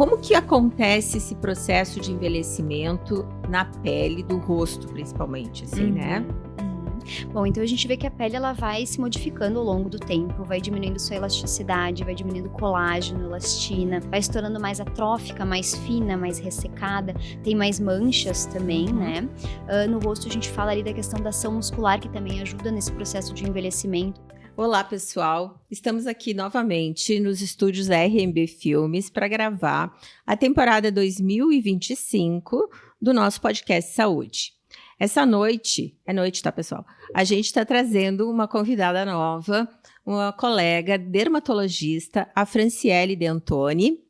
Como que acontece esse processo de envelhecimento na pele do rosto, principalmente, assim, né? Bom, então a gente vê que a pele ela vai se modificando ao longo do tempo, vai diminuindo sua elasticidade, vai diminuindo colágeno, elastina, vai se tornando mais atrófica, mais fina, mais ressecada, tem mais manchas também, né? No rosto a gente fala ali da questão da ação muscular, que também ajuda nesse processo de envelhecimento. Olá, pessoal! Estamos aqui novamente nos estúdios RMB Filmes para gravar a temporada 2025 do nosso podcast Saúde. Essa noite, é noite, tá, pessoal? A gente está trazendo uma convidada nova, uma colega dermatologista, a Franciele De Antoni,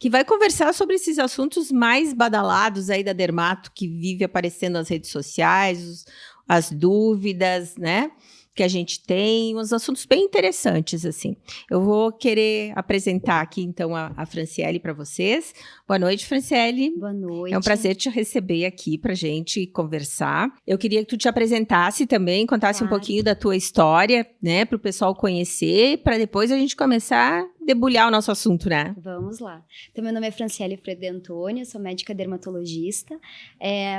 que vai conversar sobre esses assuntos mais badalados aí da dermato, que vive aparecendo nas redes sociais, as dúvidas, né? Que a gente tem, uns assuntos bem interessantes, assim. Eu vou querer apresentar aqui, então, a Franciele para vocês. Boa noite, Franciele. Boa noite. É um prazer te receber aqui para a gente conversar. Eu queria que tu te apresentasse também, contasse um pouquinho da tua história, né, para o pessoal conhecer, para depois a gente começar a debulhar o nosso assunto, né? Vamos lá. Então, meu nome é Franciele De Antoni, sou médica dermatologista.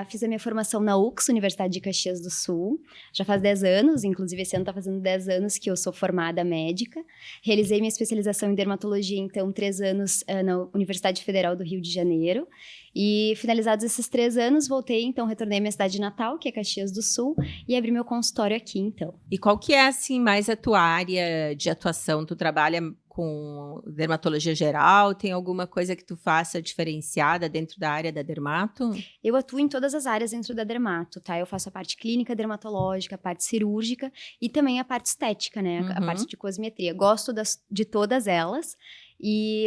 Fiz a minha formação na UX, Universidade de Caxias do Sul, já faz 10 anos, inclusive esse ano está fazendo 10 anos que eu sou formada médica. Realizei minha especialização em dermatologia, então, 3 anos na Universidade Federal do Rio de Janeiro. E finalizados esses 3 anos, voltei, então, retornei à minha cidade natal, que é Caxias do Sul, e abri meu consultório aqui, então. E qual que é, assim, mais a tua área de atuação? Tu trabalha com dermatologia geral? Tem alguma coisa que tu faça diferenciada dentro da área da dermato? Eu atuo em todas as áreas dentro da dermato, tá? Eu faço a parte clínica dermatológica, a parte cirúrgica e também a parte estética, né? A parte de cosmetria. Gosto de todas elas,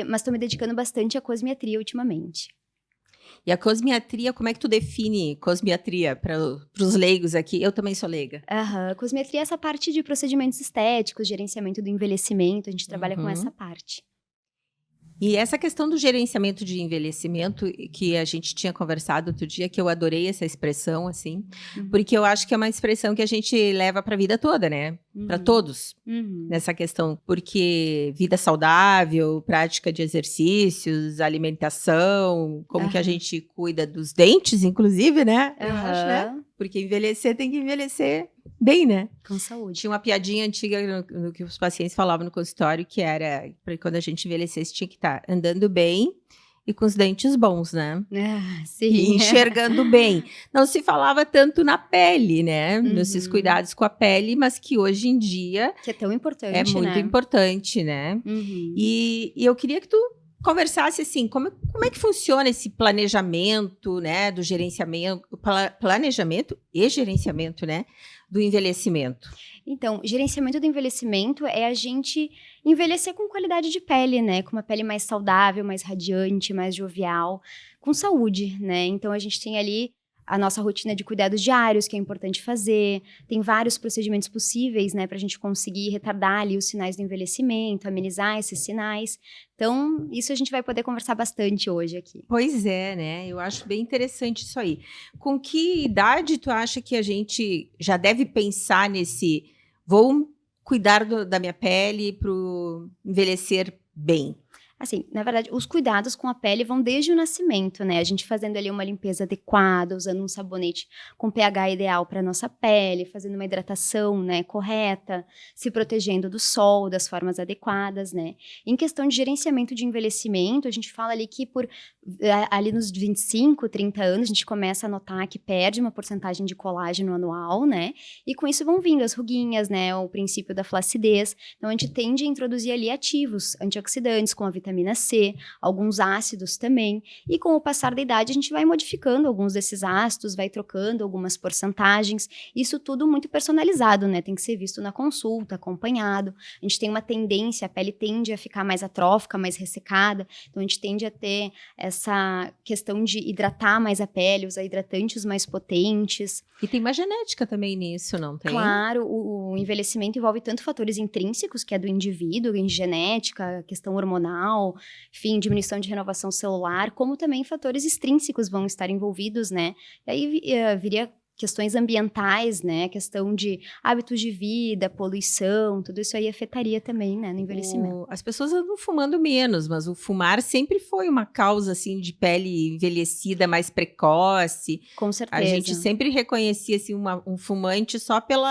mas estou me dedicando bastante à cosmetria ultimamente. E a cosmetria, como é que tu define cosmetria para os leigos aqui? Eu também sou leiga. Cosmetria é essa parte de procedimentos estéticos, gerenciamento do envelhecimento, a gente trabalha com essa parte. E essa questão do gerenciamento de envelhecimento, que a gente tinha conversado outro dia, que eu adorei essa expressão, assim, porque eu acho que é uma expressão que a gente leva para a vida toda, né? Para todos, nessa questão. Porque vida saudável, prática de exercícios, alimentação, como que a gente cuida dos dentes, inclusive, né? Eu acho, né? Porque envelhecer tem que envelhecer bem, né? Com saúde. Tinha uma piadinha antiga no que os pacientes falavam no consultório, que era, para quando a gente envelhecesse, tinha que estar andando bem e com os dentes bons, né? Sim. E enxergando bem. Não se falava tanto na pele, né? Nesses cuidados com a pele, mas que hoje em dia... Que é tão importante, é muito importante, né? E eu queria que tu conversasse assim, como é que funciona esse planejamento, né, do gerenciamento, planejamento e gerenciamento, né, do envelhecimento. Então, gerenciamento do envelhecimento é a gente envelhecer com qualidade de pele, né, com uma pele mais saudável, mais radiante, mais jovial, com saúde, né, então a gente tem ali a nossa rotina de cuidados diários, que é importante fazer, tem vários procedimentos possíveis, né, para a gente conseguir retardar ali os sinais do envelhecimento, amenizar esses sinais. Então, isso a gente vai poder conversar bastante hoje aqui. Pois é, né, eu acho bem interessante isso aí. Com que idade tu acha que a gente já deve pensar nesse, vou cuidar da minha pele para envelhecer bem? Assim, na verdade, os cuidados com a pele vão desde o nascimento, né? A gente fazendo ali uma limpeza adequada, usando um sabonete com pH ideal para nossa pele, fazendo uma hidratação, né, correta, se protegendo do sol, das formas adequadas, né? Em questão de gerenciamento de envelhecimento, a gente fala ali que ali nos 25, 30 anos, a gente começa a notar que perde uma porcentagem de colágeno anual, né? E com isso vão vindo as ruguinhas, né? O princípio da flacidez. Então, a gente tende a introduzir ali ativos, antioxidantes, com a vitamina C, alguns ácidos também, e com o passar da idade a gente vai modificando alguns desses ácidos, vai trocando algumas porcentagens, isso tudo muito personalizado, né, tem que ser visto na consulta, acompanhado, a gente tem uma tendência, a pele tende a ficar mais atrófica, mais ressecada, então a gente tende a ter essa questão de hidratar mais a pele, usar hidratantes mais potentes. E tem uma genética também nisso, não tem? Claro, o envelhecimento envolve tanto fatores intrínsecos, que é do indivíduo, em genética, questão hormonal, enfim, diminuição de renovação celular, como também fatores extrínsecos vão estar envolvidos, né? E aí viria questões ambientais, né, questão de hábitos de vida, poluição, tudo isso aí afetaria também, né, no envelhecimento. As pessoas andam fumando menos, mas o fumar sempre foi uma causa, assim, de pele envelhecida mais precoce. Com certeza. A gente sempre reconhecia, assim, um fumante só pelo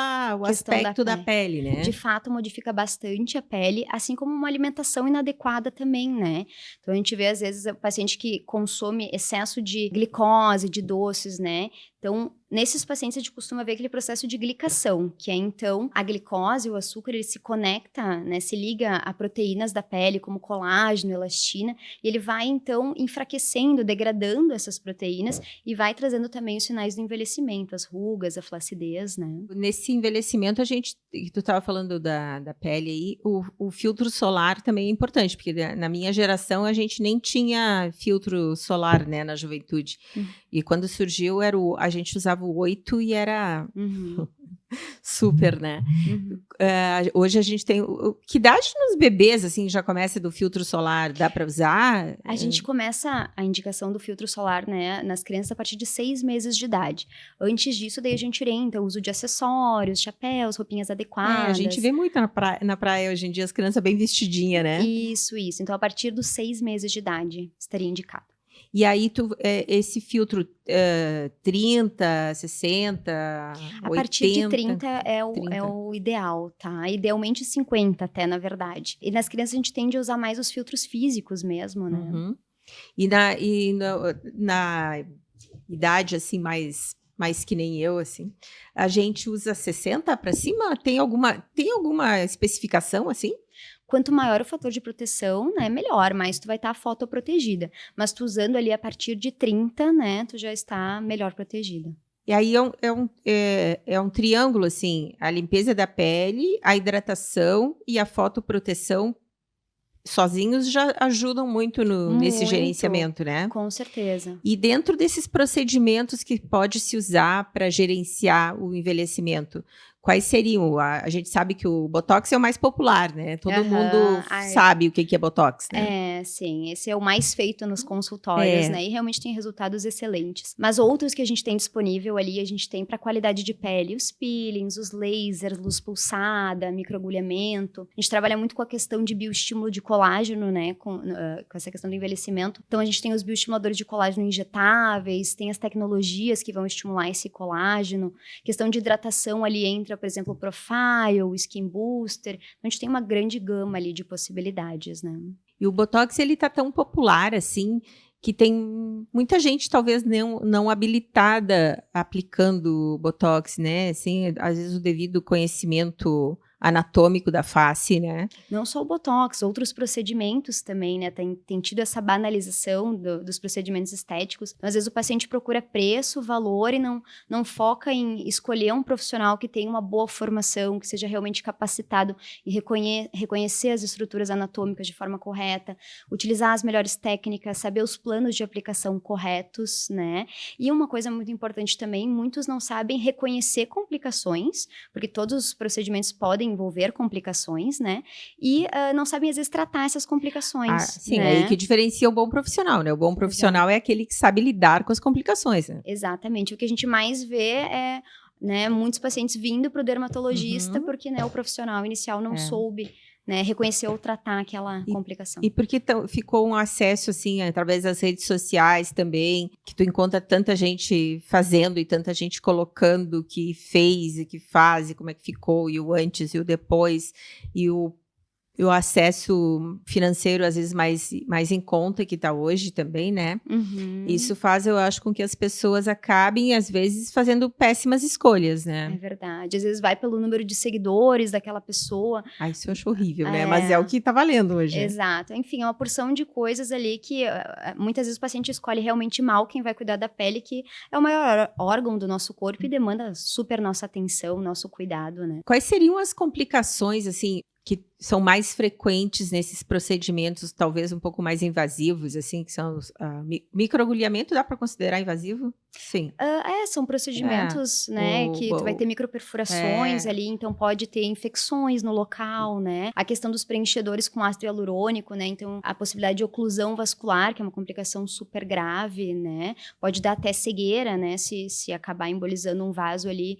aspecto da pele, né? De fato, modifica bastante a pele, assim como uma alimentação inadequada também, né? Então, a gente vê, às vezes, o paciente que consome excesso de glicose, de doces, né? Então, nesses pacientes, a gente costuma ver aquele processo de glicação, que é, então, a glicose, o açúcar, ele se conecta, né, se liga a proteínas da pele, como colágeno, elastina, e ele vai, então, enfraquecendo, degradando essas proteínas e vai trazendo também os sinais do envelhecimento, as rugas, a flacidez, né? Nesse envelhecimento, tu estava falando da pele aí, o filtro solar também é importante, porque na minha geração a gente nem tinha filtro solar, né, na juventude. E quando surgiu, a gente usava o 8 e era super, né? Hoje a gente tem... Que idade nos bebês, assim, já começa do filtro solar? Dá para usar? A gente começa a indicação do filtro solar, né, nas crianças a partir de 6 meses de idade. Antes disso, daí a gente orienta o uso de acessórios, chapéus, roupinhas adequadas. A gente vê muito na praia hoje em dia, as crianças bem vestidinhas, né? Isso. Então, a partir dos 6 meses de idade, estaria indicado. E aí, esse filtro 30, 60, a 80... partir de 30 é o ideal, tá? Idealmente 50 até, na verdade. E nas crianças a gente tende a usar mais os filtros físicos mesmo, né? E na idade, assim, mais que nem eu, assim, a gente usa 60 para cima? Tem alguma especificação, assim? Quanto maior o fator de proteção, né, melhor, mas tu vai estar fotoprotegida. Mas tu usando ali a partir de 30, né, tu já está melhor protegida. E aí é um triângulo, assim, a limpeza da pele, a hidratação e a fotoproteção sozinhos já ajudam muito nesse gerenciamento, né? Com certeza. E dentro desses procedimentos que pode se usar para gerenciar o envelhecimento, quais seriam? A gente sabe que o Botox é o mais popular, né? Todo mundo sabe o que é Botox, né? Sim. Esse é o mais feito nos consultórios, né? E realmente tem resultados excelentes. Mas outros que a gente tem disponível ali, a gente tem para qualidade de pele, os peelings, os lasers, luz pulsada, microagulhamento. A gente trabalha muito com a questão de bioestímulo de colágeno, né? Com essa questão do envelhecimento. Então, a gente tem os bioestimuladores de colágeno injetáveis, tem as tecnologias que vão estimular esse colágeno. Questão de hidratação ali entra, por exemplo, o Profile, o Skin Booster. Então, a gente tem uma grande gama ali de possibilidades, né? E o Botox, ele tá tão popular, assim, que tem muita gente, talvez, não habilitada aplicando Botox, né? Assim, às vezes o devido conhecimento anatômico da face, né? Não só o Botox, outros procedimentos também, né? Tem tido essa banalização dos procedimentos estéticos. Então, às vezes o paciente procura preço, valor e não foca em escolher um profissional que tenha uma boa formação, que seja realmente capacitado em reconhecer as estruturas anatômicas de forma correta, utilizar as melhores técnicas, saber os planos de aplicação corretos, né? E uma coisa muito importante também, muitos não sabem reconhecer complicações, porque todos os procedimentos podem envolver complicações, né? E não sabem, às vezes, tratar essas complicações. Sim, né? aí que diferencia o bom profissional, né? O bom profissional é aquele que sabe lidar com as complicações, né? Exatamente. O que a gente mais vê é, né, muitos pacientes vindo para o dermatologista porque, né, o profissional inicial não soube, né, reconhecer ou tratar aquela complicação. E porque ficou um acesso, assim, através das redes sociais também, que tu encontra tanta gente fazendo e tanta gente colocando que fez e que faz, e como é que ficou, e o antes e o depois, e o acesso financeiro, às vezes, mais em conta que está hoje também, né? Isso faz, eu acho, com que as pessoas acabem, às vezes, fazendo péssimas escolhas, né? É verdade. Às vezes vai pelo número de seguidores daquela pessoa. Isso eu acho horrível, né? Mas é o que está valendo hoje. Exato. Enfim, é uma porção de coisas ali que muitas vezes o paciente escolhe realmente mal quem vai cuidar da pele, que é o maior órgão do nosso corpo e demanda super nossa atenção, nosso cuidado, né? Quais seriam as complicações, assim, que são mais frequentes nesses procedimentos, talvez um pouco mais invasivos, assim, que são microagulhamento, dá para considerar invasivo? Sim. São procedimentos, né, que tu vai ter microperfurações ali, então pode ter infecções no local, né? A questão dos preenchedores com ácido hialurônico, né? Então, a possibilidade de oclusão vascular, que é uma complicação super grave, né? Pode dar até cegueira, né, se acabar embolizando um vaso ali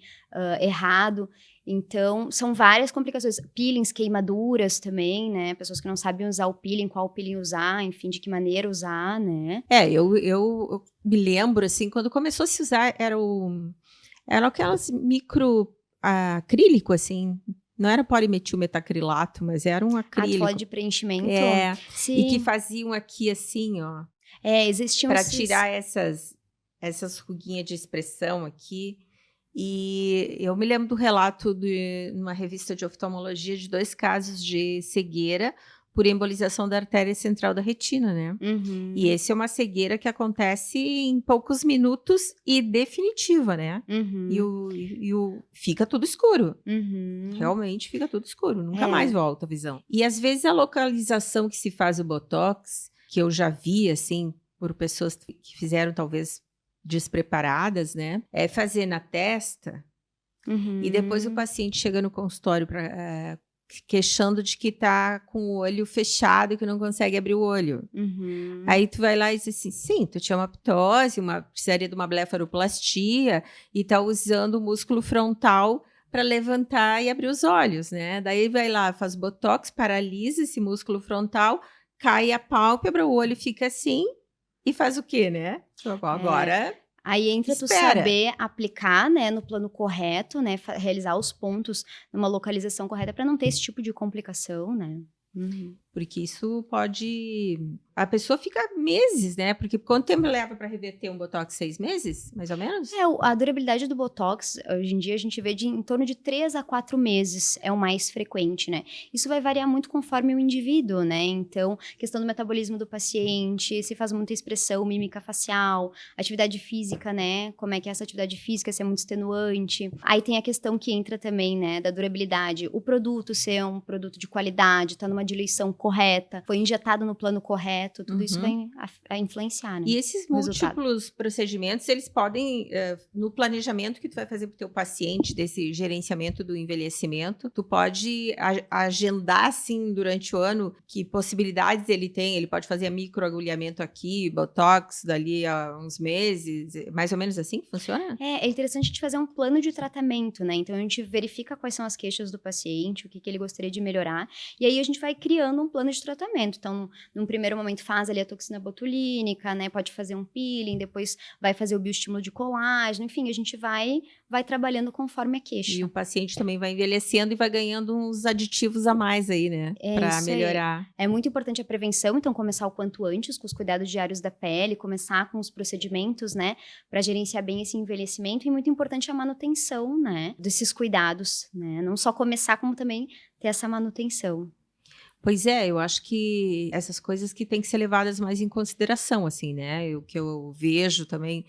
errado. Então, são várias complicações. Peelings, queimaduras também, né? Pessoas que não sabem usar o peeling, qual peeling usar, enfim, de que maneira usar, né? Eu me lembro, assim, quando começou a se usar, eram aquelas micro acrílico, assim. Não era polimetilmetacrilato, mas era um acrílico. Tu fala de preenchimento? Sim. E que faziam aqui, assim, ó. Existiam para tirar essas ruguinhas de expressão aqui. E eu me lembro do relato numa revista de oftalmologia de 2 casos de cegueira por embolização da artéria central da retina, né? Uhum. E esse é uma cegueira que acontece em poucos minutos e definitiva, né? Uhum. E fica tudo escuro. Uhum. Realmente fica tudo escuro. Nunca mais volta a visão. E às vezes a localização que se faz o Botox, que eu já vi, assim, por pessoas que fizeram talvez despreparadas, né? É fazer na testa e depois o paciente chega no consultório queixando de que tá com o olho fechado e que não consegue abrir o olho. Aí tu vai lá e diz assim, sim, tu tinha uma ptose, precisaria de uma blefaroplastia e tá usando o músculo frontal para levantar e abrir os olhos, né? Daí vai lá, faz botox, paralisa esse músculo frontal, cai a pálpebra, o olho fica assim e faz o quê, né? Agora... Aí entra tu saber aplicar, né, no plano correto, né, realizar os pontos numa localização correta para não ter esse tipo de complicação, né? Porque isso pode... A pessoa fica meses, né? Porque quanto tempo leva para reverter um Botox? 6 meses, mais ou menos? A durabilidade do Botox, hoje em dia, a gente vê em torno de 3 a 4 meses, é o mais frequente, né? Isso vai variar muito conforme o indivíduo, né? Então, questão do metabolismo do paciente, se faz muita expressão mímica facial, atividade física, né? Como é que é essa atividade física, se é muito extenuante. Aí tem a questão que entra também, né, da durabilidade. O produto ser um produto de qualidade, tá numa diluição correta, foi injetado no plano correto, tudo isso vai influenciar, né? E esses múltiplos procedimentos, eles podem, no planejamento que tu vai fazer para o teu paciente, desse gerenciamento do envelhecimento, tu pode agendar, assim, durante o ano, que possibilidades ele tem, ele pode fazer microagulhamento aqui, botox dali a uns meses, mais ou menos assim que funciona? É interessante a gente fazer um plano de tratamento, né? Então, a gente verifica quais são as queixas do paciente, o que ele gostaria de melhorar, e aí a gente vai criando um plano de tratamento. Então, num primeiro momento, faz ali a toxina botulínica, né? Pode fazer um peeling, depois vai fazer o bioestímulo de colágeno, enfim, a gente vai trabalhando conforme a queixa. E o paciente também vai envelhecendo e vai ganhando uns aditivos a mais aí, né? Para melhorar. É muito importante a prevenção, então começar o quanto antes com os cuidados diários da pele, começar com os procedimentos, né? Para gerenciar bem esse envelhecimento, e muito importante a manutenção, né? Desses cuidados, né? Não só começar, como também ter essa manutenção. Pois é, eu acho que essas coisas que têm que ser levadas mais em consideração, assim, né? O que eu vejo também,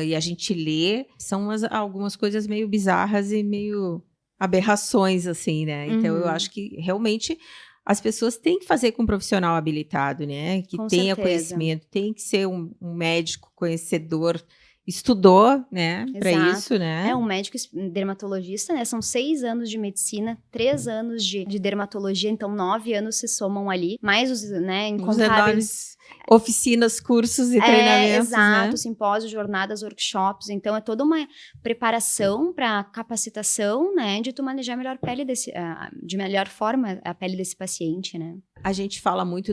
e a gente lê, são algumas coisas meio bizarras e meio aberrações, assim, né? Então, eu acho que realmente as pessoas têm que fazer com um profissional habilitado, né? Que tenha conhecimento, tem que ser um médico conhecedor, estudou, né, para isso, né? Um médico dermatologista, né, são 6 anos de medicina, 3 anos de dermatologia, então 9 anos se somam ali, mais os, né, incontáveis... oficinas, cursos e treinamentos, exato, né? Simpósios, jornadas, workshops, então é toda uma preparação para capacitação, né, de tu manejar melhor a pele de melhor forma a pele desse paciente, né? A gente fala muito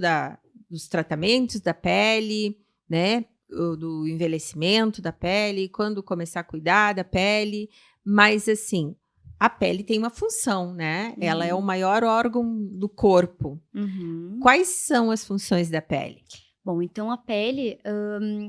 dos tratamentos da pele, né? Do envelhecimento da pele, quando começar a cuidar da pele, mas assim, a pele tem uma função, né? Ela é o maior órgão do corpo. Quais são as funções da pele? Bom, então a pele,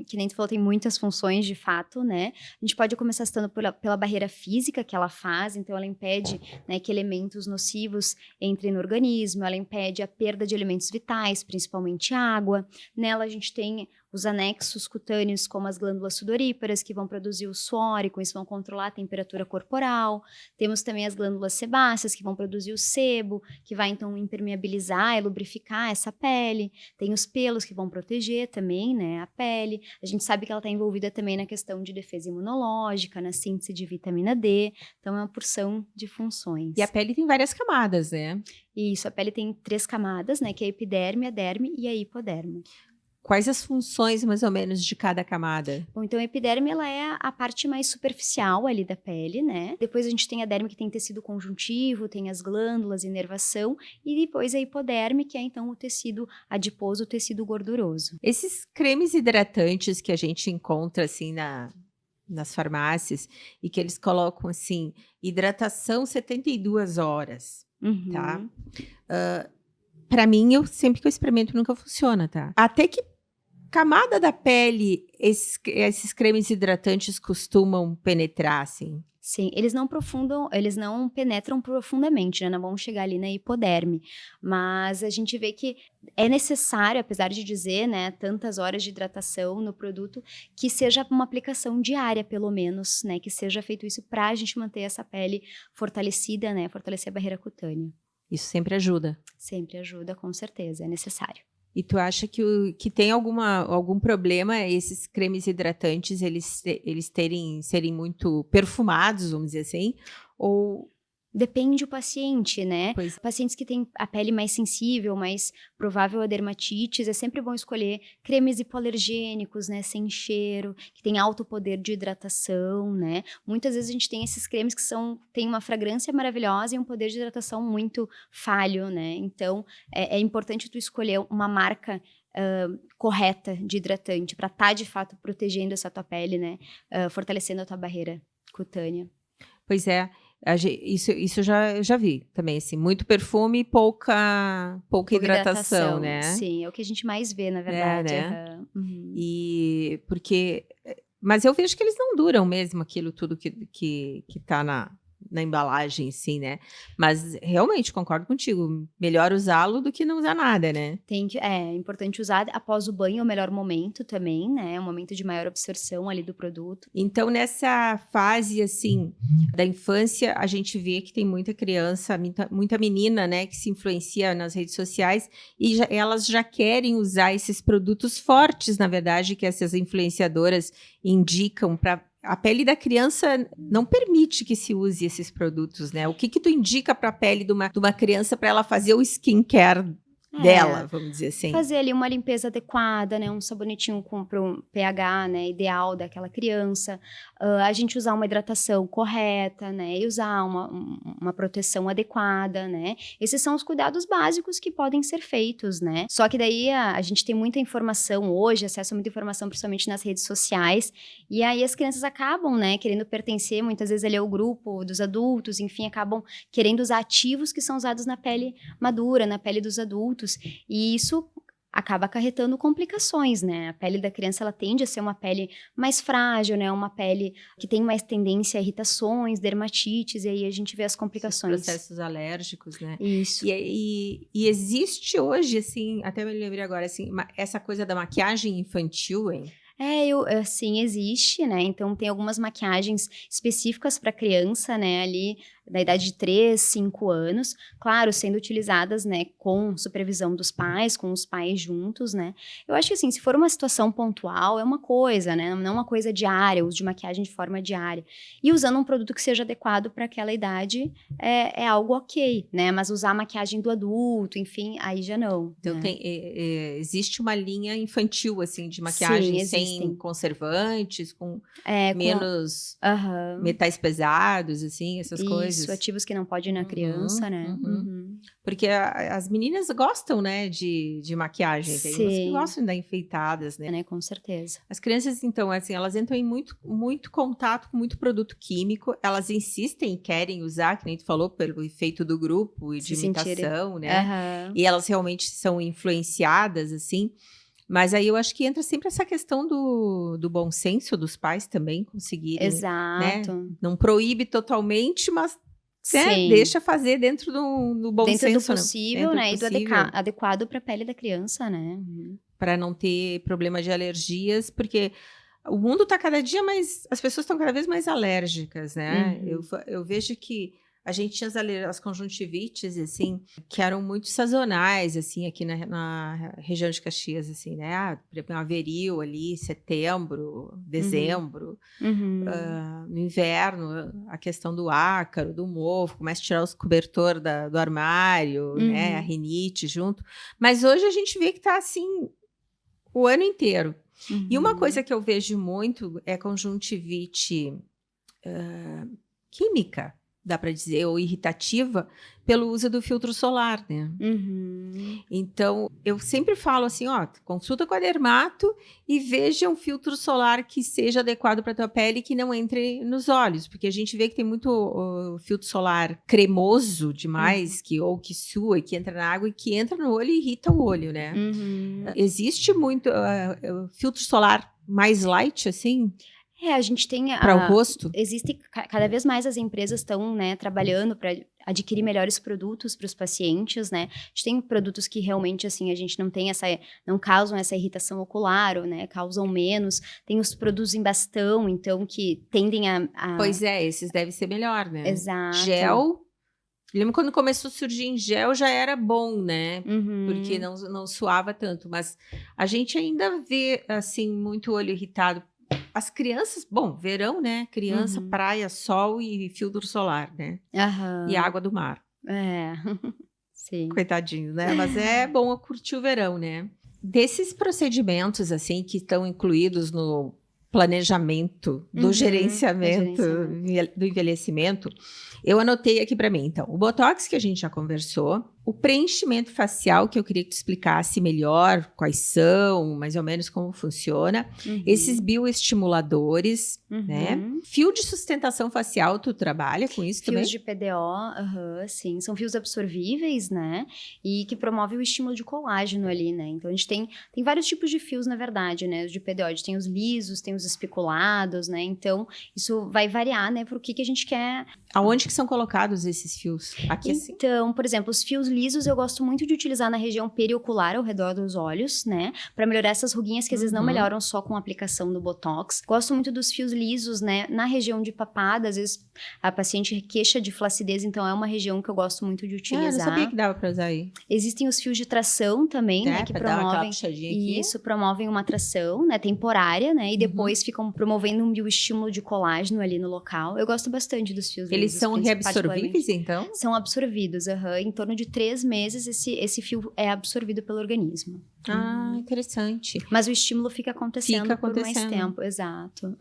que nem tu falou, tem muitas funções de fato, né? A gente pode começar citando pela barreira física que ela faz, então ela impede, né, que elementos nocivos entrem no organismo, ela impede a perda de elementos vitais, principalmente água. Nela a gente tem os anexos cutâneos, como as glândulas sudoríparas, que vão produzir o suor e com isso vão controlar a temperatura corporal. Temos também as glândulas sebáceas, que vão produzir o sebo, que vai então impermeabilizar e lubrificar essa pele. Tem os pelos, que vão proteger também, né, a pele. A gente sabe que ela está envolvida também na questão de defesa imunológica, na síntese de vitamina D. Então, é uma porção de funções. E a pele tem várias camadas, né? Isso, a pele tem 3 camadas, né, que é a epiderme, a derme e a hipoderme. Quais as funções, mais ou menos, de cada camada? Bom, então a epiderme, ela é a parte mais superficial ali da pele, né? Depois a gente tem a derme, que tem tecido conjuntivo, tem as glândulas, inervação, e depois a hipoderme, que é então o tecido adiposo, o tecido gorduroso. Esses cremes hidratantes que a gente encontra, assim, nas farmácias, e que eles colocam, assim, hidratação 72 horas, tá? Pra mim, sempre que eu experimento, nunca funciona, tá? Até que camada da pele esses cremes hidratantes costumam penetrar, assim? Sim, eles não penetram profundamente, né? Não vão chegar ali na hipoderme. Mas a gente vê que é necessário, apesar de dizer, né, tantas horas de hidratação no produto, que seja uma aplicação diária, pelo menos, né? Que seja feito isso para a gente manter essa pele fortalecida, né? Fortalecer a barreira cutânea. Isso sempre ajuda? Sempre ajuda, com certeza, é necessário. E tu acha que tem algum problema esses cremes hidratantes, eles serem muito perfumados, vamos dizer assim? Ou... Depende do paciente, né? Pois. Pacientes que têm a pele mais sensível, mais provável a dermatites, é sempre bom escolher cremes hipoalergênicos, né? Sem cheiro, que tem alto poder de hidratação, né? Muitas vezes a gente tem esses cremes que têm uma fragrância maravilhosa e um poder de hidratação muito falho, né? Então, é importante tu escolher uma marca correta de hidratante para estar, de fato, protegendo essa tua pele, né? Fortalecendo a tua barreira cutânea. Pois é. Isso eu já vi também, assim, muito perfume e pouca hidratação, né? Sim, é o que a gente mais vê, na verdade. Né? Uhum. E porque... Mas eu vejo que eles não duram mesmo aquilo tudo que tá na embalagem, assim, né? Mas realmente, concordo contigo, melhor usá-lo do que não usar nada, né? É importante usar após o banho, é o melhor momento também, né? É um momento de maior absorção ali do produto. Então, nessa fase, assim, da infância, a gente vê que tem muita criança, muita menina, né, que se influencia nas redes sociais e elas já querem usar esses produtos fortes, na verdade, que essas influenciadoras indicam para... A pele da criança não permite que se use esses produtos, né? O que tu indica para a pele de uma criança para ela fazer o skincare dela, vamos dizer assim? Fazer ali uma limpeza adequada, né? Um sabonetinho pro pH, né, ideal daquela criança. A gente usar uma hidratação correta, né? E usar uma proteção adequada, né? Esses são os cuidados básicos que podem ser feitos, né? Só que daí a gente tem muita informação hoje, acesso a muita informação, principalmente nas redes sociais. E aí as crianças acabam, né, querendo pertencer, muitas vezes ali ao grupo dos adultos, enfim, acabam querendo usar ativos que são usados na pele madura, na pele dos adultos. E isso acaba acarretando complicações, né? A pele da criança, ela tende a ser uma pele mais frágil, né? Uma pele que tem mais tendência a irritações, dermatites, e aí a gente vê as complicações. Esses processos alérgicos, né? Isso. E existe hoje, assim, até me lembrei agora, assim, essa coisa da maquiagem infantil, hein? Sim, existe, né? Então, tem algumas maquiagens específicas para criança, né? Ali, da idade de 3, 5 anos. Claro, sendo utilizadas, né? Com supervisão dos pais, com os pais juntos, né? Eu acho que, assim, se for uma situação pontual, é uma coisa, né? Não uma coisa diária, uso de maquiagem de forma diária. E usando um produto que seja adequado para aquela idade, é algo ok, né? Mas usar a maquiagem do adulto, enfim, aí já não. Então, né? existe uma linha infantil, assim, de maquiagem sem conservantes, com menos metais pesados, assim, essas coisas. Isso, ativos que não podem ir na criança, né? Porque as meninas gostam, né, de maquiagem. Tem umas que gostam de dar enfeitadas, né? Com certeza. As crianças, então, assim, elas entram em muito contato com muito produto químico, elas insistem e querem usar, que nem tu falou, pelo efeito do grupo e de imitação, né? E elas realmente são influenciadas, assim. Mas aí eu acho que entra sempre essa questão do bom senso dos pais também conseguirem. Exato. Né? Não proíbe totalmente, mas deixa fazer dentro do bom senso. Dentro do possível, né? E do adequado para a pele da criança, né? para não ter problema de alergias, porque o mundo está cada dia mais, as pessoas estão cada vez mais alérgicas, né? Eu vejo que a gente tinha as conjuntivites, assim, que eram muito sazonais, assim, aqui na região de Caxias, assim, né? Por exemplo, um averil ali, setembro, dezembro. No inverno, a questão do ácaro, do mofo, começa a tirar os cobertor do armário, né? A rinite junto. Mas hoje a gente vê que tá, assim, o ano inteiro. E uma coisa que eu vejo muito é conjuntivite química, dá para dizer, ou irritativa, pelo uso do filtro solar, né? Então, eu sempre falo assim, ó, consulta com a dermato e veja um filtro solar que seja adequado para tua pele e que não entre nos olhos, porque a gente vê que tem muito filtro solar cremoso demais, que sua e que entra na água e que entra no olho e irrita o olho, né? Existe muito filtro solar mais light, assim? A gente tem... Para o rosto? Existe, cada vez mais as empresas estão, né, trabalhando para adquirir melhores produtos para os pacientes, né? A gente tem produtos que realmente, assim, a gente não causam essa irritação ocular, ou, né, causam menos. Tem os produtos em bastão, então, que tendem a... Pois é, esses devem ser melhor, né? Exato. Gel... Lembro quando começou a surgir em gel, já era bom, né? Porque não suava tanto. Mas a gente ainda vê, assim, muito olho irritado. As crianças, bom, verão, né? Criança, praia, sol e filtro solar, né? E água do mar. Sim. Coitadinho, né? Mas é bom curtir o verão, né? Desses procedimentos, assim, que estão incluídos no planejamento do gerenciamento do envelhecimento, eu anotei aqui para mim, então, o Botox que a gente já conversou, o preenchimento facial, que eu queria que tu explicasse melhor quais são, mais ou menos como funciona, esses bioestimuladores, né? Fio de sustentação facial, tu trabalha com isso também? Fios de PDO, sim, são fios absorvíveis, né? E que promovem o estímulo de colágeno ali, né? Então, a gente tem vários tipos de fios, na verdade, né? Os de PDO, a gente tem os lisos, tem os espiculados, né? Então, isso vai variar, né? Pro que a gente quer. Aonde que são colocados esses fios? Aqui, assim? Então, por exemplo, os fios lisos eu gosto muito de utilizar na região periocular, ao redor dos olhos, né? Pra melhorar essas ruguinhas que às vezes não melhoram só com a aplicação do Botox. Gosto muito dos fios lisos, né? Na região de papada, às vezes a paciente queixa de flacidez, então é uma região que eu gosto muito de utilizar. Eu não sabia que dava pra usar aí. Existem os fios de tração também, né? Que promovem... Isso, promovem uma tração, né? Temporária, né? E depois ficam promovendo um bioestímulo de colágeno ali no local. Eu gosto bastante dos fios lisos. Eles são reabsorvíveis, então? São absorvidos, em torno de 3 meses esse fio é absorvido pelo organismo. Interessante. Mas o estímulo fica acontecendo por mais tempo, exato.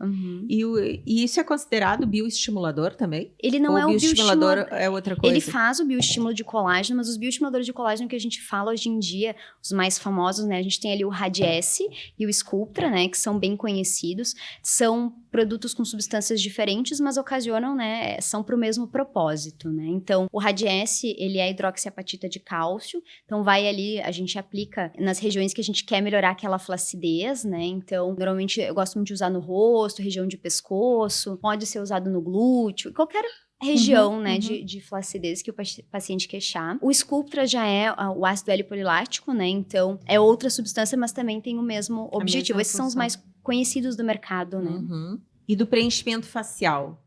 E isso é considerado bioestimulador também? Ele não é o bioestimulador, é outra coisa? Ele faz o bioestímulo de colágeno, mas os bioestimuladores de colágeno que a gente fala hoje em dia, os mais famosos, né? A gente tem ali o Radiesse e o Sculptra, né? Que são bem conhecidos. São produtos com substâncias diferentes, mas ocasionam, né? São para o mesmo propósito, né? Então, o Radiesse, ele é a hidroxiapatita de cálcio. Então, vai ali, a gente aplica nas regiões que a gente quer melhorar aquela flacidez, né? Então, normalmente, eu gosto muito de usar no rosto, região de pescoço. Pode ser usado no glúteo, qualquer região, né, de flacidez que o paciente queixar. O Sculptra já é o ácido L-polilático, né? Então, é outra substância, mas também tem o mesmo objetivo. Esses são os mais conhecidos do mercado, né? E do preenchimento facial?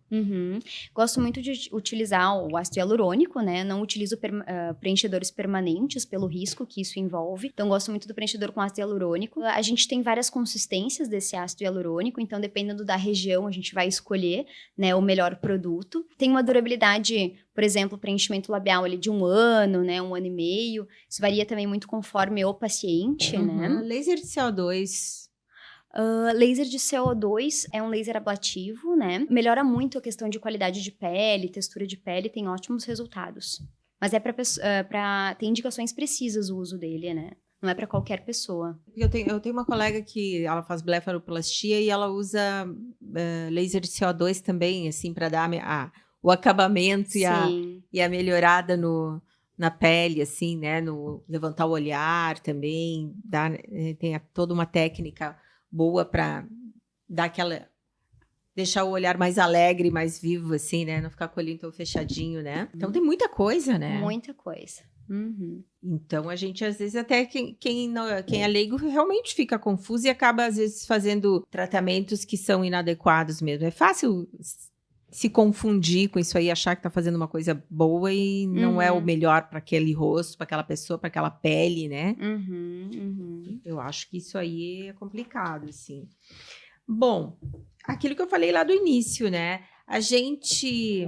Gosto muito de utilizar o ácido hialurônico, né? Não utilizo preenchedores permanentes pelo risco que isso envolve. Então, gosto muito do preenchedor com ácido hialurônico. A gente tem várias consistências desse ácido hialurônico, então, dependendo da região, a gente vai escolher, né, o melhor produto. Tem uma durabilidade, por exemplo, preenchimento labial ali de 1 ano, né? 1 ano e meio. Isso varia também muito conforme o paciente, né? Laser de CO2... laser de CO2 é um laser ablativo, né? Melhora muito a questão de qualidade de pele, textura de pele, tem ótimos resultados. Mas tem indicações precisas o uso dele, né? Não é para qualquer pessoa. Eu tenho uma colega que ela faz blefaroplastia e ela usa laser de CO2 também, assim, para dar o acabamento e a melhorada na pele, assim, né? No levantar o olhar também. Tem toda uma técnica boa para dar deixar o olhar mais alegre, mais vivo, assim, né? Não ficar com o olhinho tão fechadinho, né? Então tem muita coisa, né? Muita coisa. Então, a gente, às vezes, até quem é leigo realmente fica confuso e acaba, às vezes, fazendo tratamentos que são inadequados mesmo. É fácil se confundir com isso aí, achar que está fazendo uma coisa boa e não é o melhor para aquele rosto, para aquela pessoa, para aquela pele, né? Eu acho que isso aí é complicado, assim. Bom, aquilo que eu falei lá do início, né? A gente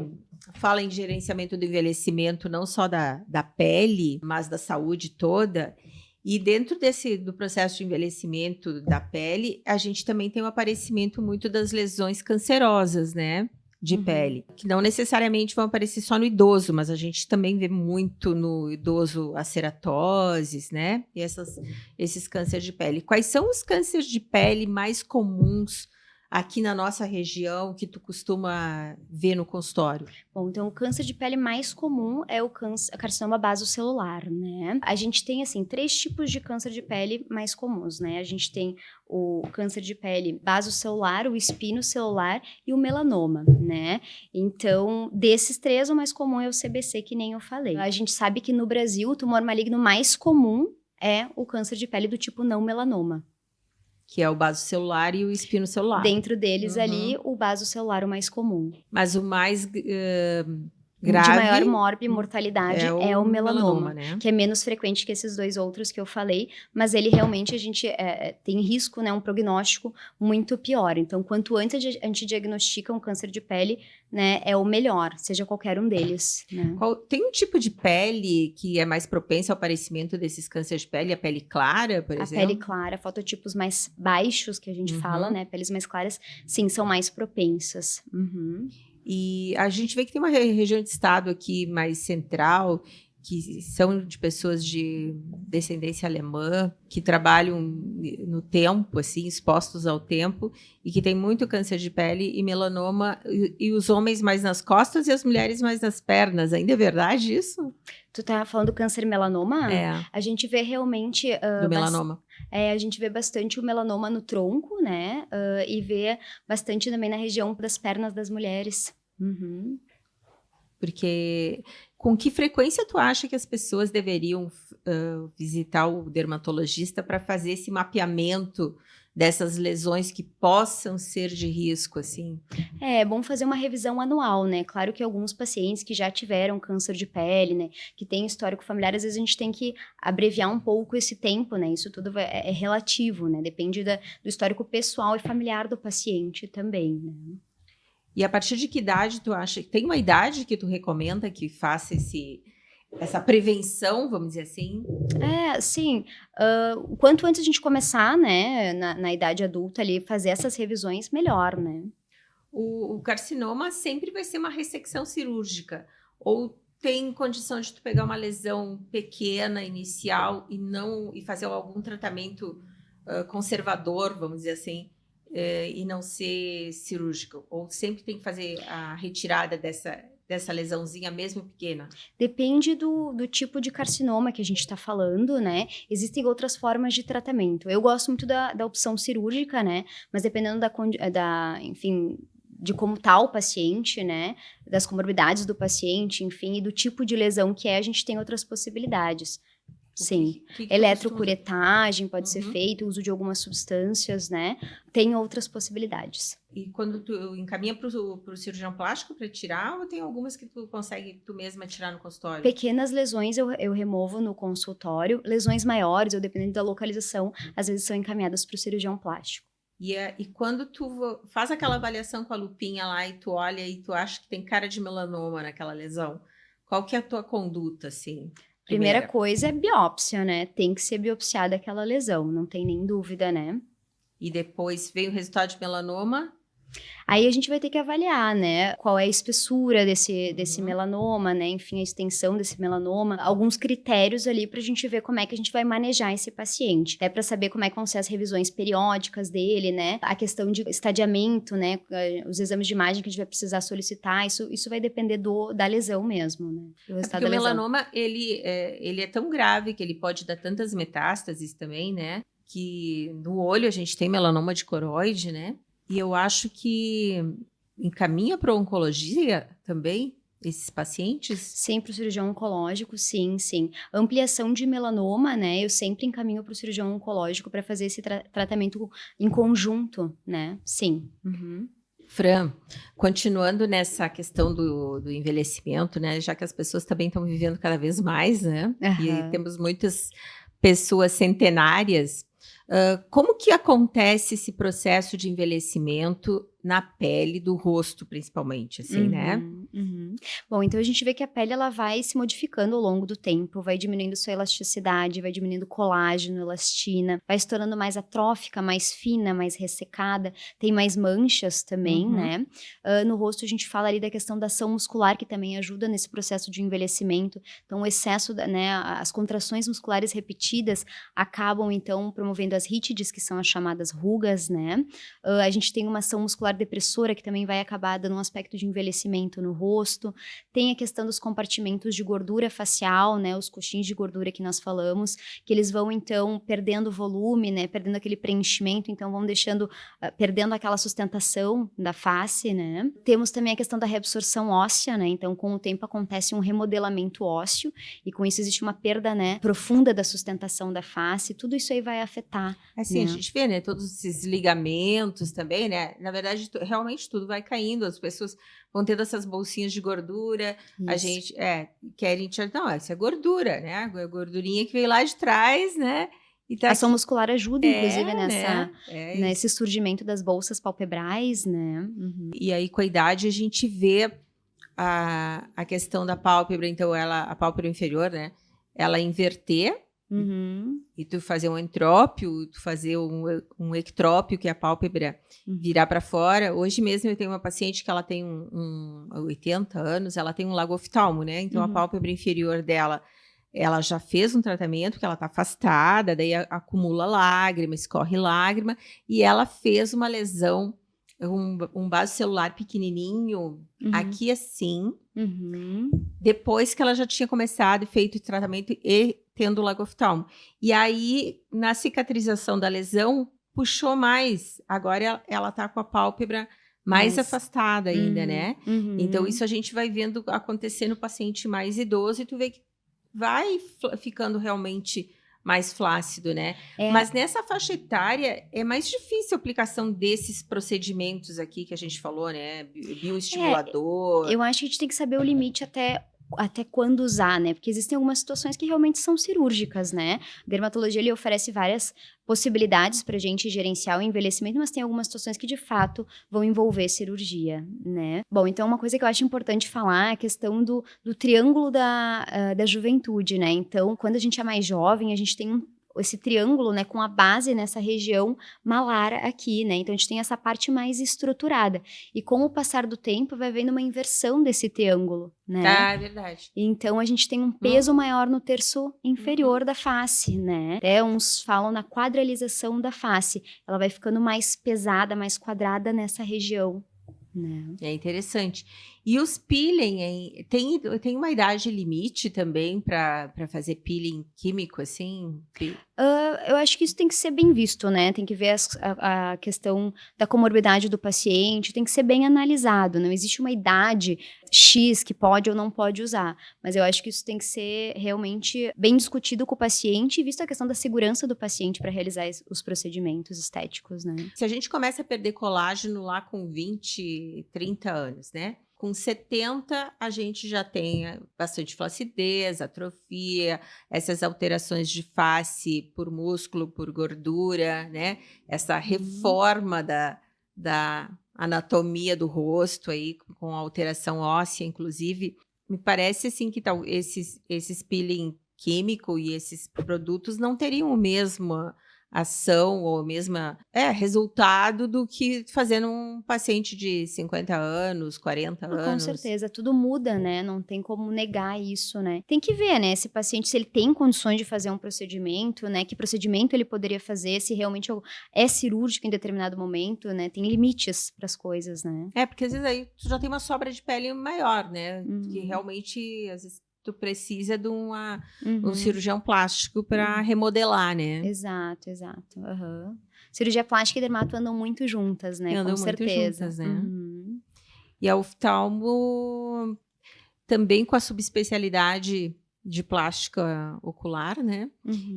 fala em gerenciamento do envelhecimento não só da pele, mas da saúde toda. E dentro do processo de envelhecimento da pele, a gente também tem o aparecimento muito das lesões cancerosas, né? De pele, que não necessariamente vão aparecer só no idoso, mas a gente também vê muito no idoso as ceratoses, né? E esses cânceres de pele. Quais são os cânceres de pele mais comuns aqui na nossa região que tu costuma ver no consultório? Bom, então o câncer de pele mais comum é o carcinoma basocelular, né? A gente tem, assim, 3 tipos de câncer de pele mais comuns, né? A gente tem o câncer de pele basocelular, o espinocelular e o melanoma, né? Então, desses 3, o mais comum é o CBC, que nem eu falei. A gente sabe que no Brasil, o tumor maligno mais comum é o câncer de pele do tipo não melanoma. Que é o basocelular e o espinocelular. Dentro deles ali, o basocelular é o mais comum. Mas o mais grave, de maior mortalidade é o melanoma, né? Que é menos frequente que esses 2 outros que eu falei, mas ele realmente a gente tem risco, né, um prognóstico muito pior. Então, quanto antes a gente diagnostica um câncer de pele, né, é o melhor, seja qualquer um deles. Né? Tem um tipo de pele que é mais propenso ao aparecimento desses cânceres de pele? A pele clara, por exemplo? A pele clara, fototipos mais baixos que a gente fala, né, peles mais claras, sim, são mais propensas. E a gente vê que tem uma região de estado aqui mais central, que são de pessoas de descendência alemã, que trabalham no tempo, assim, expostos ao tempo, e que tem muito câncer de pele e melanoma, e os homens mais nas costas e as mulheres mais nas pernas. Ainda é verdade isso? Tu tá falando do câncer melanoma? É. A gente vê realmente... do melanoma. A gente vê bastante o melanoma no tronco, né? E vê bastante também na região das pernas das mulheres. Porque com que frequência tu acha que as pessoas deveriam visitar o dermatologista para fazer esse mapeamento dessas lesões que possam ser de risco, assim? É bom fazer uma revisão anual, né? Claro que alguns pacientes que já tiveram câncer de pele, né? Que tem histórico familiar, às vezes a gente tem que abreviar um pouco esse tempo, né? Isso tudo é relativo, né? Depende do histórico pessoal e familiar do paciente também, né? E a partir de que idade tu acha? Tem uma idade que tu recomenda que faça essa prevenção, vamos dizer assim? Sim. Quanto antes a gente começar, né, na idade adulta ali, fazer essas revisões, melhor, né? O carcinoma sempre vai ser uma ressecção cirúrgica? Ou tem condição de tu pegar uma lesão pequena, inicial, e fazer algum tratamento conservador, vamos dizer assim, e não ser cirúrgico? Ou sempre tem que fazer a retirada dessa lesãozinha, mesmo pequena? Depende do tipo de carcinoma que a gente está falando, né? Existem outras formas de tratamento. Eu gosto muito da opção cirúrgica, né? Mas dependendo enfim, de como tá o paciente, né? Das comorbidades do paciente, enfim, e do tipo de lesão que a gente tem outras possibilidades. Sim, eletrocuretagem pode ser feito, uso de algumas substâncias, né? Tem outras possibilidades. E quando tu encaminha para o cirurgião plástico para tirar, ou tem algumas que tu consegue tu mesma tirar no consultório? Pequenas lesões eu removo no consultório, lesões maiores, ou dependendo da localização, às vezes são encaminhadas para o cirurgião plástico. E quando tu faz aquela avaliação com a lupinha lá e tu olha e tu acha que tem cara de melanoma naquela lesão, qual que é a tua conduta, assim? Primeira coisa é biópsia, né? Tem que ser biopsiada aquela lesão, não tem nem dúvida, né? E depois vem o resultado de melanoma? Aí a gente vai ter que avaliar, né, qual é a espessura desse melanoma, né, enfim, a extensão desse melanoma, alguns critérios ali pra gente ver como é que a gente vai manejar esse paciente, até pra saber como é que vão ser as revisões periódicas dele, né, a questão de estadiamento, né, os exames de imagem que a gente vai precisar solicitar, isso vai depender da lesão mesmo, né, do resultado da lesão. O melanoma, ele é tão grave que ele pode dar tantas metástases também, né, que no olho a gente tem melanoma de coroide, né, e eu acho que encaminha para oncologia também. esses pacientes? Sempre o cirurgião oncológico, sim. Ampliação de melanoma, né? Eu sempre encaminho para o cirurgião oncológico para fazer esse tratamento em conjunto, né? Sim. Uhum. Fran, continuando nessa questão do envelhecimento, né? Já que as pessoas também estão vivendo cada vez mais, né? E temos muitas pessoas centenárias. Como que acontece esse processo de envelhecimento na pele do rosto, principalmente, assim, né? Bom, então a gente vê que a pele ela vai se modificando ao longo do tempo, vai diminuindo sua elasticidade, vai diminuindo colágeno, elastina, vai se tornando mais atrófica, mais fina, mais ressecada, tem mais manchas também, né? No rosto a gente fala ali da questão da ação muscular, que também ajuda nesse processo de envelhecimento. Então o excesso, né, as contrações musculares repetidas acabam então promovendo as rítides, que são as chamadas rugas, né? A gente tem uma ação muscular depressora, que também vai acabar dando um aspecto de envelhecimento no rosto. Tem a questão dos compartimentos de gordura facial, né, os coxins de gordura que nós falamos, que eles vão então perdendo volume, né, perdendo aquele preenchimento, então vão deixando, perdendo aquela sustentação da face, né. Temos também a questão da reabsorção óssea, né, então com o tempo acontece um remodelamento ósseo e com isso existe uma perda, né, profunda da sustentação da face, tudo isso aí vai afetar. Assim, né? a gente vê, né, todos esses ligamentos também, né, na verdade, realmente tudo vai caindo, as pessoas vão tendo essas bolsinhas de gordura, a gente, querem tirar, não, essa é gordura, né, a gordurinha que veio lá de trás, né, e tá A ação aqui. muscular ajuda, inclusive, Né? nesse surgimento das bolsas palpebrais, né? E aí, com a idade, a gente vê a questão da pálpebra, então, a pálpebra inferior, né, ela inverter, e tu fazer um entrópio, tu fazer um ectrópio, que é a pálpebra virar para fora. Hoje mesmo eu tenho uma paciente que ela tem 80 anos, ela tem um lagoftalmo, né? Então a pálpebra inferior dela, ela já fez um tratamento, que ela está afastada, daí acumula lágrima, escorre lágrima, e ela fez uma lesão, um vaso celular pequenininho, aqui assim, depois que ela já tinha começado e feito o tratamento e tendo lagoftalmo. E aí, na cicatrização da lesão, puxou mais. Agora ela tá com a pálpebra mais afastada ainda, né? Então, isso a gente vai vendo acontecer no paciente mais idoso e tu vê que vai ficando realmente mais flácido, né? Mas nessa faixa etária é mais difícil a aplicação desses procedimentos aqui que a gente falou, né? Bioestimulador. Eu acho que a gente tem que saber o limite até quando usar, né? Porque existem algumas situações que realmente são cirúrgicas, né? A dermatologia, ele oferece várias possibilidades pra gente gerenciar o envelhecimento, mas tem algumas situações que, de fato, vão envolver cirurgia, né? Bom, então, uma coisa que eu acho importante falar é a questão do triângulo da juventude, né? Então, quando a gente é mais jovem, a gente tem esse triângulo, né, com a base nessa região malar aqui, né, então a gente tem essa parte mais estruturada, e com o passar do tempo vai havendo uma inversão desse triângulo, né. É verdade. Então a gente tem um peso maior no terço inferior da face, né, até uns falam na quadralização da face, ela vai ficando mais pesada, mais quadrada nessa região, né. É interessante. E os peeling, tem uma idade limite também para fazer peeling químico, assim? Eu acho que isso tem que ser bem visto, né? Tem que ver a questão da comorbidade do paciente, tem que ser bem analisado. Não existe uma idade X que pode ou não pode usar. Mas eu acho que isso tem que ser realmente bem discutido com o paciente, visto a questão da segurança do paciente para realizar os procedimentos estéticos, né? Se a gente começa a perder colágeno lá com 20, 30 anos, né? Com 70, a gente já tem bastante flacidez, atrofia, essas alterações de face por músculo, por gordura, né? Essa reforma da anatomia do rosto aí, com alteração óssea, inclusive. Me parece assim que esses peeling químico e esses produtos não teriam o mesmo ação ou mesma resultado do que fazendo um paciente de 50 anos, 40 anos. Com certeza, tudo muda, né? Não tem como negar isso, né? Tem que ver, né? Esse paciente, se ele tem condições de fazer um procedimento, né? Que procedimento ele poderia fazer, se realmente é cirúrgico em determinado momento, né? Tem limites para as coisas, né? Porque às vezes aí tu já tem uma sobra de pele maior, né? Que realmente, às vezes, tu precisa de um cirurgião plástico para remodelar, né? Exato. Cirurgia plástica e dermato andam muito juntas, né? Andam com muito certeza. juntas, né? E a oftalmo também com a subespecialidade de plástica ocular, né?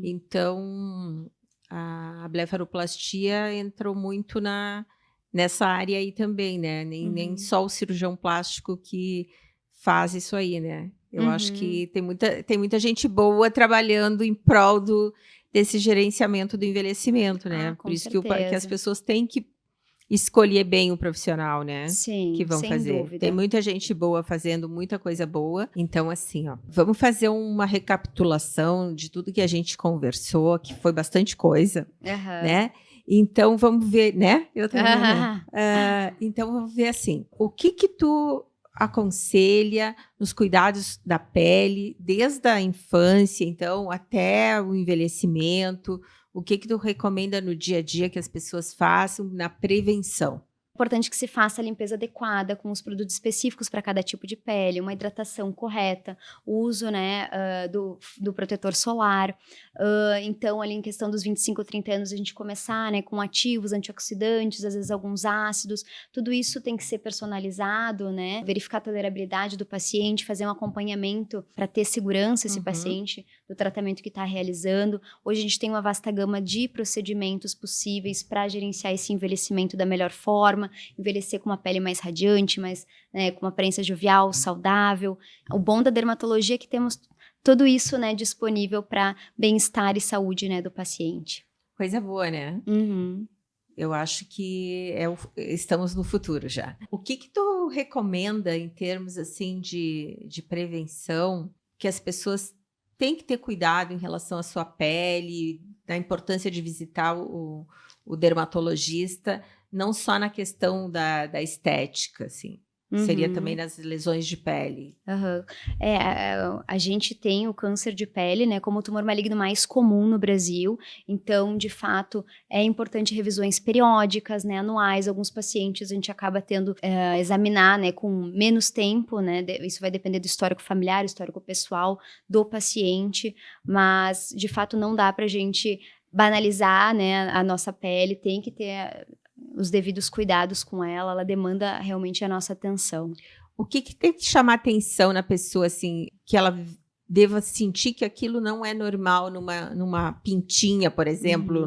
Então, a blefaroplastia entrou muito nessa área aí também, né? Nem só o cirurgião plástico que faz isso aí, né? Eu acho que tem muita gente boa trabalhando em prol desse gerenciamento do envelhecimento, né? Por isso que as pessoas têm que escolher bem o profissional, né? Sim, que vão sem fazer. dúvida. Tem muita gente boa fazendo muita coisa boa. Então, assim, ó, vamos fazer uma recapitulação de tudo que a gente conversou, que foi bastante coisa, né? Então, vamos ver, né? Eu também, né? Então, vamos ver assim, o que tu aconselha nos cuidados da pele, desde a infância, então, até o envelhecimento? O que tu recomenda no dia a dia que as pessoas façam na prevenção? Importante que se faça a limpeza adequada com os produtos específicos para cada tipo de pele, uma hidratação correta, o uso, né, do protetor solar. Então, ali em questão dos 25 ou 30 anos, a gente começar, né, com ativos, antioxidantes, às vezes alguns ácidos. Tudo isso tem que ser personalizado, né? Verificar a tolerabilidade do paciente, fazer um acompanhamento para ter segurança esse paciente do tratamento que está realizando. Hoje a gente tem uma vasta gama de procedimentos possíveis para gerenciar esse envelhecimento da melhor forma. Envelhecer com uma pele mais radiante, mais, né, com uma aparência jovial, saudável. O bom da dermatologia é que temos tudo isso, né, disponível para bem-estar e saúde, né, do paciente. Coisa boa, né? Eu acho que estamos no futuro já. O que tu recomenda em termos assim de prevenção, que as pessoas têm que ter cuidado em relação à sua pele, da importância de visitar o dermatologista, não só na questão da estética, assim. Seria também nas lesões de pele. A gente tem o câncer de pele, né, como o tumor maligno mais comum no Brasil. Então, de fato, é importante revisões periódicas, né, anuais. Alguns pacientes a gente acaba tendo examinar, né, com menos tempo, né. Isso vai depender do histórico familiar, histórico pessoal do paciente. Mas, de fato, não dá pra gente banalizar, né, a nossa pele. Tem que ter os devidos cuidados com ela demanda realmente a nossa atenção. O que tem que chamar atenção na pessoa, assim, que ela deva sentir que aquilo não é normal numa pintinha, por exemplo,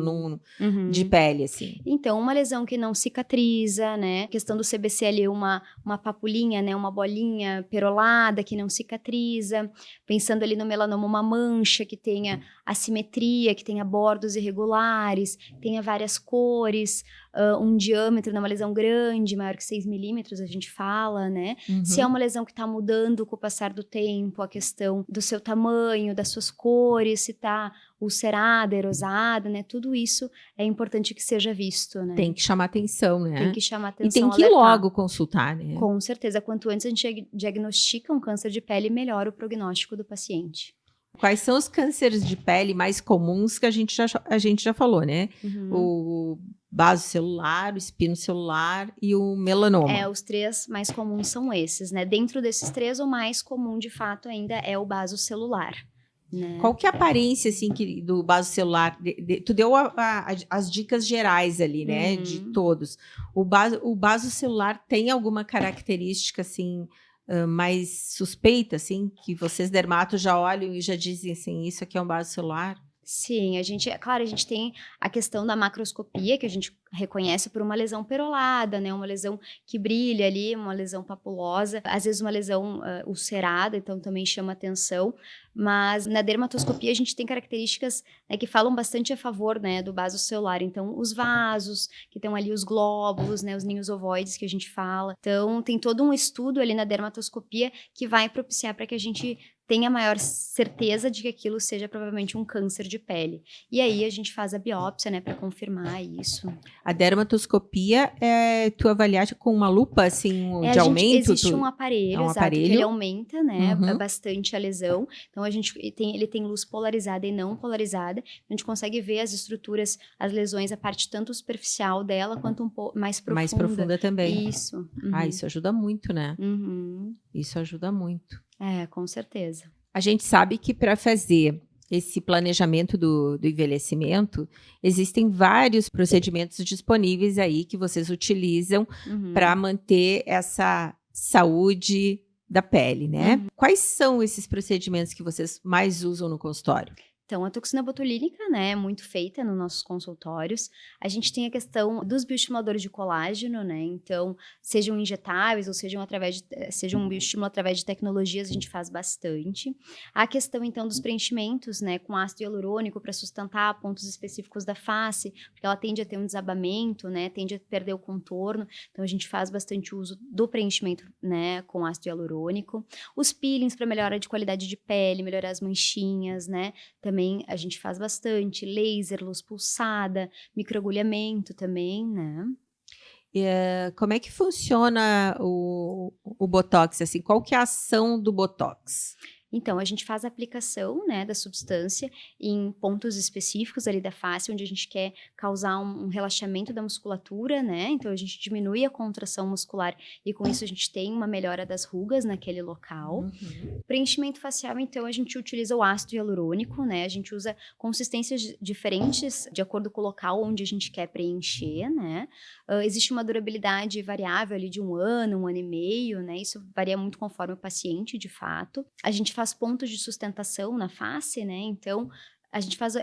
de pele, assim? Então, uma lesão que não cicatriza, né? A questão do CBC ali, uma papulinha, né? Uma bolinha perolada que não cicatriza. Pensando ali no melanoma, uma mancha que tenha assimetria, que tenha bordos irregulares, tenha várias cores, um diâmetro, numa lesão grande, maior que 6 milímetros, a gente fala, né? Se é uma lesão que está mudando com o passar do tempo, a questão do seu tamanho, das suas cores, se está ulcerada, erosada, né? Tudo isso é importante que seja visto, né? Tem que chamar atenção, né? Tem que chamar atenção, e tem que ir logo consultar, né? Com certeza. Quanto antes a gente diagnostica um câncer de pele, melhora o prognóstico do paciente. Quais são os cânceres de pele mais comuns que a gente já falou, né? O basocelular, o espinocelular e o melanoma. Os 3 mais comuns são esses, né? Dentro desses 3, o mais comum, de fato, ainda é o basocelular. Né? Qual que é a aparência, assim, do basocelular? Tu deu as dicas gerais ali, né? De todos. O basocelular tem alguma característica, assim, mais suspeita, assim, que vocês dermatos já olham e já dizem assim, isso aqui é um basocelular? Sim, a gente tem a questão da macroscopia, que a gente reconhece por uma lesão perolada, né? Uma lesão que brilha ali, uma lesão papulosa, às vezes uma lesão ulcerada, então também chama atenção. Mas na dermatoscopia a gente tem características, né, que falam bastante a favor, né, do basocelular. Então, os vasos, que estão ali os glóbulos, né, os ninhos ovoides que a gente fala. Então, tem todo um estudo ali na dermatoscopia que vai propiciar para que a gente tenha maior certeza de que aquilo seja provavelmente um câncer de pele. E aí a gente faz a biópsia, né, para confirmar isso. A dermatoscopia tu avaliaste com uma lupa, assim, de aumento? Existe um aparelho, exato, que ele aumenta, né, bastante a lesão. Então, ele tem luz polarizada e não polarizada. A gente consegue ver as estruturas, as lesões, a parte tanto superficial dela, quanto um pouco mais profunda. Mais profunda também. Isso. Isso ajuda muito, né? Isso ajuda muito. Com certeza. A gente sabe que para fazer esse planejamento do envelhecimento, existem vários procedimentos disponíveis aí que vocês utilizam para manter essa saúde da pele, né? Quais são esses procedimentos que vocês mais usam no consultório? Então, a toxina botulínica, né, é muito feita nos nossos consultórios. A gente tem a questão dos bioestimuladores de colágeno, né? Então, sejam injetáveis ou sejam um bioestímulo através de tecnologias, a gente faz bastante. A questão, então, dos preenchimentos, né, com ácido hialurônico para sustentar pontos específicos da face, porque ela tende a ter um desabamento, né, tende a perder o contorno. Então, a gente faz bastante uso do preenchimento, né, com ácido hialurônico. Os peelings para melhora de qualidade de pele, melhorar as manchinhas, né? Também a gente faz bastante, laser, luz pulsada, microagulhamento também, né? Como é que funciona o Botox? Assim, qual que é a ação do Botox? Então, a gente faz a aplicação, né, da substância em pontos específicos ali da face, onde a gente quer causar um relaxamento da musculatura, né? Então, a gente diminui a contração muscular e com isso a gente tem uma melhora das rugas naquele local. Preenchimento facial, então, a gente utiliza o ácido hialurônico, né? A gente usa consistências diferentes de acordo com o local onde a gente quer preencher, né? Existe uma durabilidade variável ali de 1 ano, 1 ano e meio, né? Isso varia muito conforme o paciente, de fato. A gente faz pontos de sustentação na face, né? Então,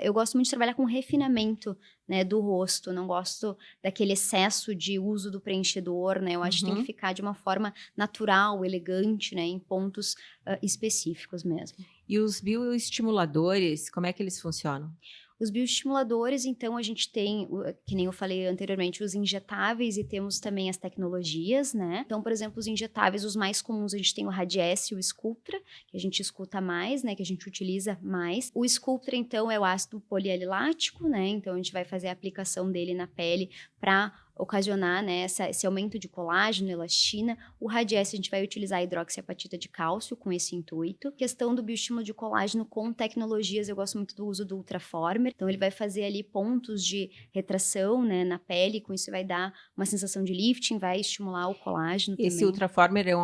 eu gosto muito de trabalhar com refinamento, né, do rosto. Não gosto daquele excesso de uso do preenchedor, né? Eu acho que tem que ficar de uma forma natural, elegante, né? Em pontos específicos mesmo. E os bioestimuladores, como é que eles funcionam? Os bioestimuladores, então, a gente tem, que nem eu falei anteriormente, os injetáveis e temos também as tecnologias, né? Então, por exemplo, os injetáveis, os mais comuns, a gente tem o Radiesse e o Sculptra, que a gente escuta mais, né? Que a gente utiliza mais. O Sculptra, então, é o ácido polialilático, né? Então, a gente vai fazer a aplicação dele na pele para ocasionar, né, esse aumento de colágeno, elastina. O Radiesse, a gente vai utilizar a hidroxiapatita de cálcio com esse intuito. Questão do bioestímulo de colágeno com tecnologias, eu gosto muito do uso do Ultraformer. Então, ele vai fazer ali pontos de retração, né, na pele, com isso vai dar uma sensação de lifting, vai estimular o colágeno Esse também. Ultraformer é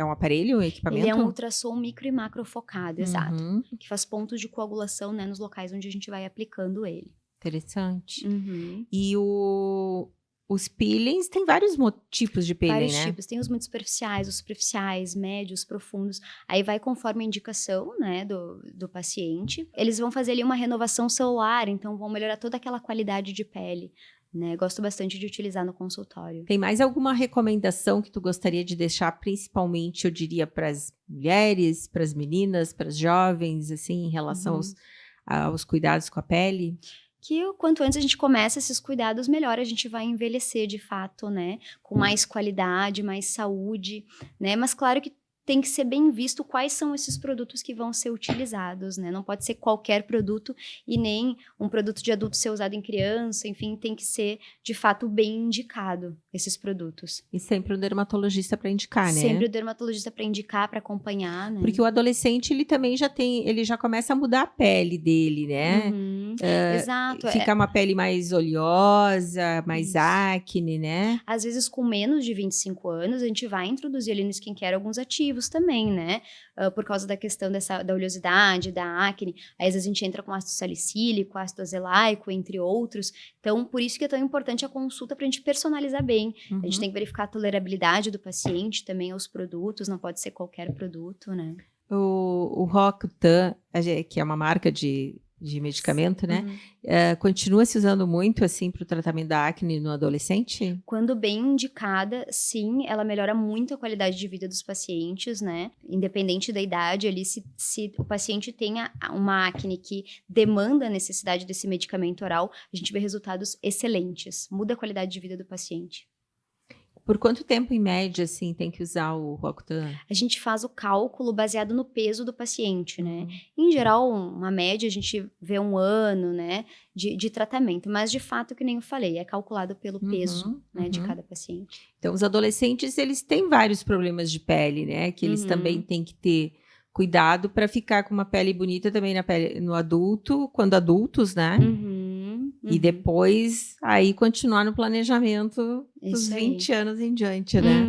um aparelho, um equipamento? Ele é um ultrassom micro e macro focado, exato. Que faz pontos de coagulação, né, nos locais onde a gente vai aplicando ele. Interessante. E os peelings, tem vários tipos de peeling, vários né? tipos. Tem os muito superficiais, os superficiais, médios, profundos. Aí vai conforme a indicação, né, do paciente. Eles vão fazer ali uma renovação celular, então vão melhorar toda aquela qualidade de pele, né? Gosto bastante de utilizar no consultório. Tem mais alguma recomendação que tu gostaria de deixar, principalmente, eu diria, para as mulheres, para as meninas, para as jovens, assim, em relação aos cuidados com a pele? Que quanto antes a gente começa esses cuidados, melhor a gente vai envelhecer de fato, né? Com mais qualidade, mais saúde, né? Mas claro que tem que ser bem visto quais são esses produtos que vão ser utilizados, né? Não pode ser qualquer produto e nem um produto de adulto ser usado em criança, enfim, tem que ser, de fato, bem indicado, esses produtos. E sempre o dermatologista para indicar, né? Sempre o dermatologista para indicar, para acompanhar, né? Porque o adolescente, ele já começa a mudar a pele dele, né? Exato. Fica uma pele mais oleosa, mais acne, né? Às vezes, com menos de 25 anos, a gente vai introduzir ali no skincare alguns ativos também, né? Por causa da questão da oleosidade, da acne. Aí, às vezes, a gente entra com ácido salicílico, ácido azelaico, entre outros. Então, por isso que é tão importante a consulta para a gente personalizar bem. A gente tem que verificar a tolerabilidade do paciente também aos produtos, não pode ser qualquer produto, né? O Roacutan, que é uma marca de medicamento, né? Continua se usando muito, assim, para o tratamento da acne no adolescente? Quando bem indicada, sim, ela melhora muito a qualidade de vida dos pacientes, né? Independente da idade, ali, se o paciente tenha uma acne que demanda a necessidade desse medicamento oral, a gente vê resultados excelentes. Muda a qualidade de vida do paciente. Por quanto tempo, em média, assim, tem que usar o Roacutan? A gente faz o cálculo baseado no peso do paciente, né? Em geral, uma média, a gente vê 1 ano, né, de tratamento. Mas, de fato, que nem eu falei, é calculado pelo peso, né, de cada paciente. Então, os adolescentes, eles têm vários problemas de pele, né? Que eles também têm que ter cuidado para ficar com uma pele bonita também no adulto, quando adultos, né? E depois, aí, continuar no planejamento dos 20 anos em diante, né?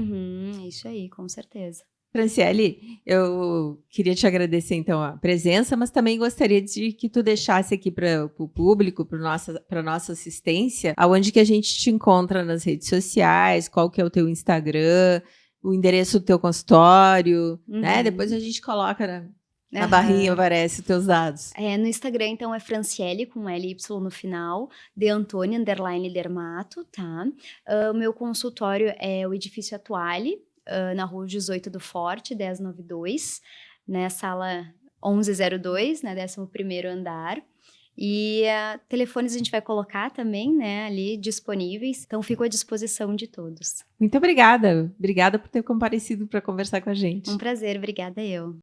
Isso aí, com certeza. Franciele, eu queria te agradecer, então, a presença, mas também gostaria de que tu deixasse aqui para o público, para nossa assistência, aonde que a gente te encontra nas redes sociais, qual que é o teu Instagram, o endereço do teu consultório, né? Uhum. Depois a gente coloca na Aham. barrinha, aparece os teus dados. No Instagram, então, é Franciele, com LY no final, de Antônio, _ Dermato, tá? O meu consultório é o Edifício Atuale, na rua 18 do Forte, 1092, né? Sala 1102, né? 11º andar. E telefones a gente vai colocar também, né? Ali disponíveis. Então, fico à disposição de todos. Muito obrigada. Obrigada por ter comparecido para conversar com a gente. Um prazer, obrigada eu.